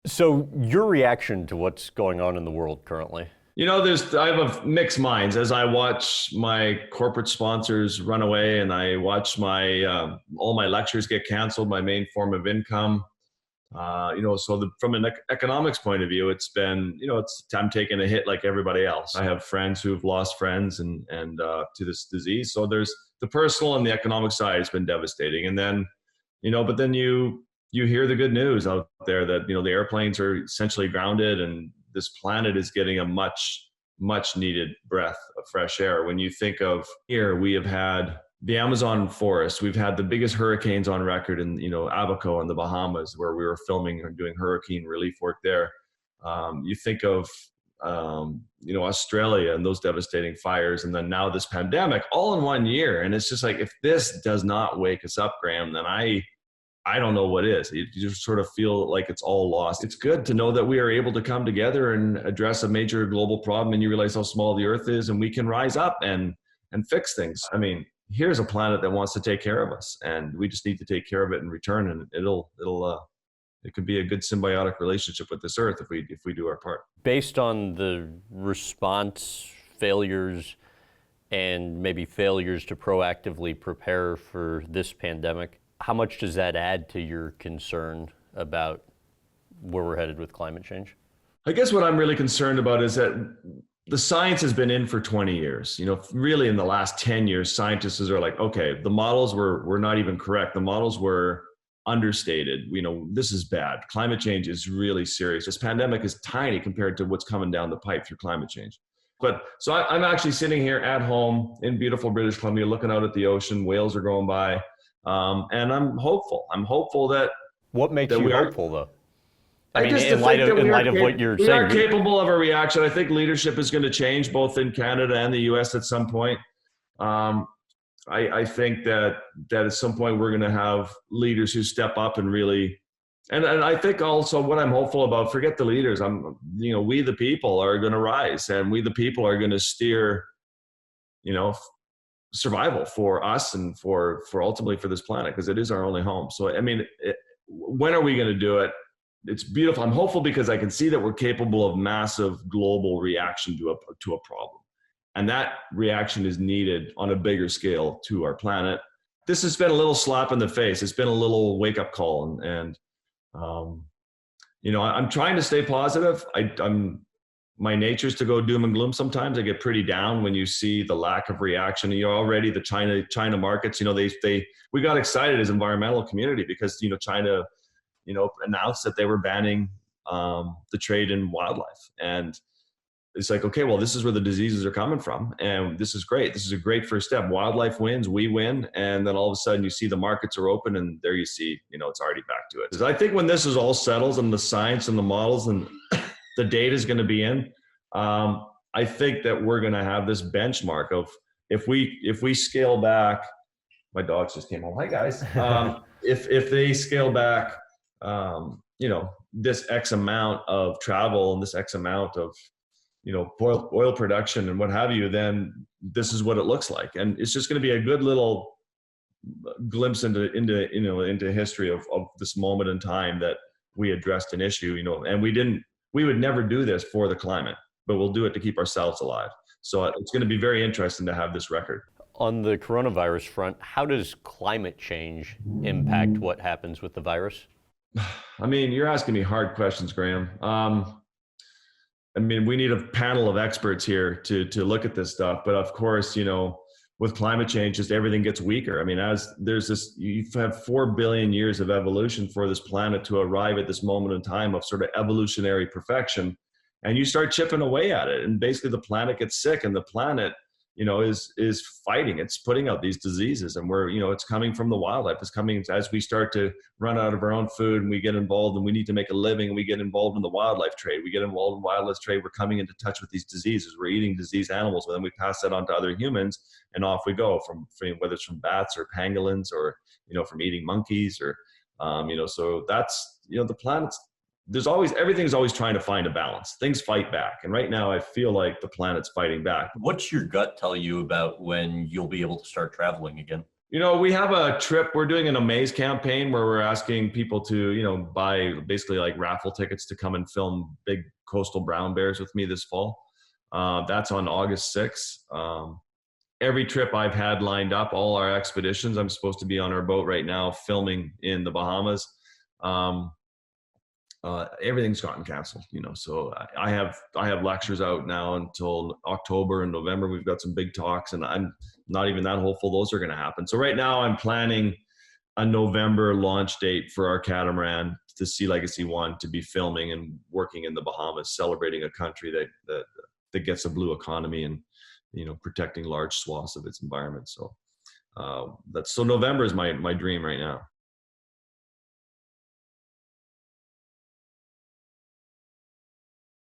So, your reaction to what's going on in the world currently? I have a mixed minds as I watch my corporate sponsors run away, and I watch my all my lectures get canceled, my main form of income. From an economics point of view, it's been, I'm taking a hit like everybody else. I have friends who've lost friends and to this disease. So there's the personal and the economic side has been devastating. And then, but then you hear the good news out there that, the airplanes are essentially grounded and this planet is getting a much needed breath of fresh air. When you think of here, we have had the Amazon forest. We've had the biggest hurricanes on record in, Abaco in the Bahamas, where we were filming and doing hurricane relief work there. You think of, Australia and those devastating fires, and then now this pandemic all in 1 year. And it's just like, if this does not wake us up, Graham, then I don't know what is. You just sort of feel like it's all lost. It's good to know that we are able to come together and address a major global problem, and you realize how small the earth is, and we can rise up and fix things. I mean, here's a planet that wants to take care of us, and we just need to take care of it in return, and it could be a good symbiotic relationship with this earth if we do our part. Based on the response failures and maybe failures to proactively prepare for this pandemic, how much does that add to your concern about where we're headed with climate change? I guess what I'm really concerned about is that the science has been in for 20 years. Really in the last 10 years, scientists are like, okay, the models were not even correct. The models were understated. This is bad. Climate change is really serious. This pandemic is tiny compared to what's coming down the pipe through climate change. But so I'm actually sitting here at home in beautiful British Columbia, looking out at the ocean. Whales are going by. And I'm hopeful. I'm hopeful that. What makes you hopeful, though? I mean, in light of what you're saying, we are capable of a reaction. I think leadership is going to change both in Canada and the U.S. at some point. I think that at some point we're going to have leaders who step up and really. And I think also what I'm hopeful about, forget the leaders. We the people are going to rise, and we the people are going to steer, survival for us and for ultimately for this planet, because it is our only home. So I mean, when are we going to do it? It's beautiful. I'm hopeful because I can see that we're capable of massive global reaction to a problem, and that reaction is needed on a bigger scale to our planet. This has been a little slap in the face. It's been a little wake up call, and I'm trying to stay positive. My nature is to go doom and gloom sometimes. I get pretty down when you see the lack of reaction. Already the China markets, we got excited as environmental community because, China, announced that they were banning the trade in wildlife. And it's like, okay, well, this is where the diseases are coming from. And this is great. This is a great first step. Wildlife wins, we win. And then all of a sudden you see the markets are open, and there you see, it's already back to it. I think when this is all settles and the science and the models and the data is going to be in, I think that we're going to have this benchmark of if we scale back. My dogs just came home. Hi guys. If they scale back, this X amount of travel and this X amount of oil production and what have you, then this is what it looks like, and it's just going to be a good little glimpse into history of this moment in time that we addressed an issue, and we would never do this for the climate, but we'll do it to keep ourselves alive. So it's going to be very interesting to have this record. On the coronavirus front, how does climate change impact what happens with the virus? I mean, you're asking me hard questions, Graham. We need a panel of experts here to look at this stuff. But of course, with climate change, just everything gets weaker. I mean, as there's this, you have 4 billion years of evolution for this planet to arrive at this moment in time of sort of evolutionary perfection. And you start chipping away at it. And basically the planet gets sick, and the planet, is fighting. It's putting out these diseases, and it's coming from the wildlife. It's coming as we start to run out of our own food, and we get involved, and we need to make a living, and we get involved in the wildlife trade. We get involved in wildlife trade. We're coming into touch with these diseases. We're eating diseased animals, and then we pass that on to other humans, and off we go from whether it's from bats or pangolins or, from eating monkeys or, so that's, the planet's, everything's always trying to find a balance. Things fight back. And right now I feel like the planet's fighting back. What's your gut tell you about when you'll be able to start traveling again? We have a trip. We're doing an Amaze campaign where we're asking people to, buy basically like raffle tickets to come and film big coastal brown bears with me this fall. That's on August 6th. Every trip I've had lined up, all our expeditions, I'm supposed to be on our boat right now filming in the Bahamas. Um, Everything's gotten canceled, so I have lectures out now until October and November. We've got some big talks, and I'm not even that hopeful those are going to happen. So right now I'm planning a November launch date for our catamaran, the Sea Legacy One, to be filming and working in the Bahamas, celebrating a country that gets a blue economy and protecting large swaths of its environment. So so November is my dream right now.